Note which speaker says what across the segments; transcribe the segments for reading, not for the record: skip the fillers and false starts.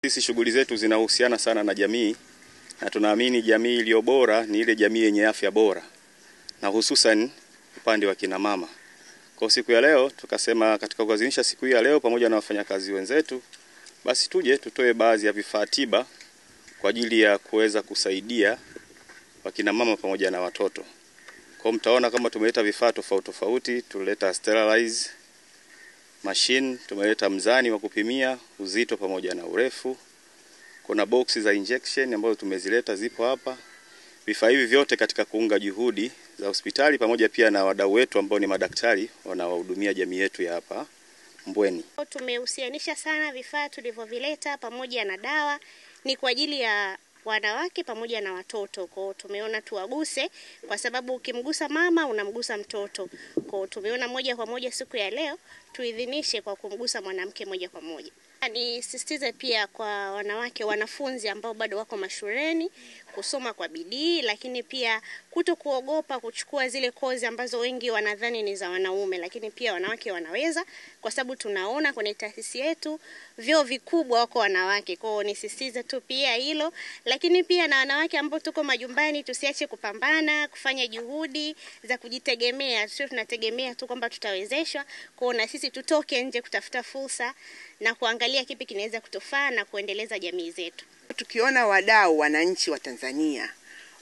Speaker 1: Sisi shughuli zetu zinahusiana sana na jamii, na tunaamini jamii iliyo bora ni ile jamii yenye afya bora, na hususan upande wa kina mama. Kwa siku ya leo tukasema katika kuadhimisha siku hii ya leo pamoja na wafanyakazi wenzetu, basi tuje tutoe baadhi ya vifaa tiba kwa ajili ya kuweza kusaidia wakina mama pamoja na watoto. Kwa mtaona kama tumeleta vifaa tofauti tofauti, tuleta sterilize machine, tumeleta mzani wa kupimia uzito pamoja na urefu. Kuna boxi za injection ambazo tumezileta zipo hapa. Vifaa hivi vyote katika kuunga juhudi za hospitali pamoja pia na wadau wetu ambao ni madaktari wanaohudumia jamii yetu ya hapa Mbweni.
Speaker 2: Tumehusianisha sana vifaa tulivyovileta pamoja na dawa ni kwa ajili ya wanawake pamoja na watoto. Kwa tumeona tuwaguse kwa sababu ukimgusa mama unamgusa mtoto. Kwa tumeona moja kwa moja siku ya leo tuidhinishe kwa kumgusa mwanamke moja kwa moja. Nisisitize pia kwa wanawake wanafunzi ambao bado wako mashuleni kusoma kwa bidii, lakini pia kutokuogopa kuchukua zile kozi ambazo wengi wanadhani ni za wanaume, lakini pia wanawake wanaweza, kwa sababu tunaona kwenye taasisi yetu vyuo vikubwa wako wanawake. Kwa hiyo nisisitize tu pia hilo, lakini pia na wanawake ambao tuko majumbani tusiache kupambana, kufanya juhudi za kujitegemea. Sio tunategemea tu kwamba tutawezeshwa, kwa hiyo na sisi tutoke nje kutafuta fursa na kuangalia kipi kinaweza kutufaa na kuendeleza jamii zetu.
Speaker 3: Tukiona wadau wananchi wa Tanzania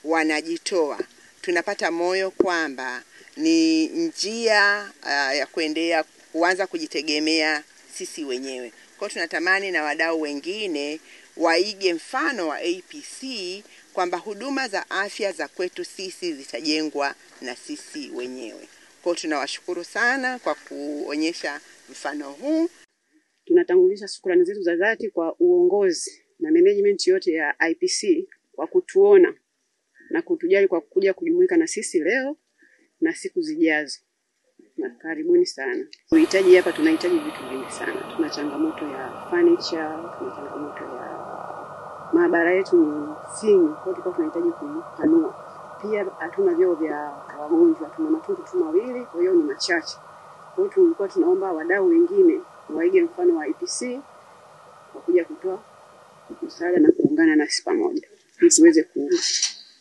Speaker 3: wanajitoa, tunapata moyo kwamba ni njia ya kuendelea kuanza kujitegemea sisi wenyewe. Kwa tunatamani na wadau wengine waige mfano wa APC kwamba huduma za afya za kwetu sisi zitajengwa na sisi wenyewe. Kwa tunawashukuru sana kwa kuonyesha mfano huu.
Speaker 4: Tunatangulisha shukrani zetu za dhati kwa uongozi na management yote ya IPC kwa kutuona na kutujali kwa kuja kujumuika na sisi leo na siku zijazo. Na karibuni sana. Tunahitaji vitu vingi sana. Tuna changamoto ya furniture, tuna changamoto ya maabara yetu ni finyu, kwa hiyo tunahitaji kuipanua. Pia hatuna vyoo vya wagonjwa, tuna matundu tu mawili, kwa hiyo ni machache. Kwa hiyo tulikuwa tunaomba wadau wengine waige mfano wa IPC kwa kuja kutoa msaada na kuungana nasi pamoja ili tuweze kuunga.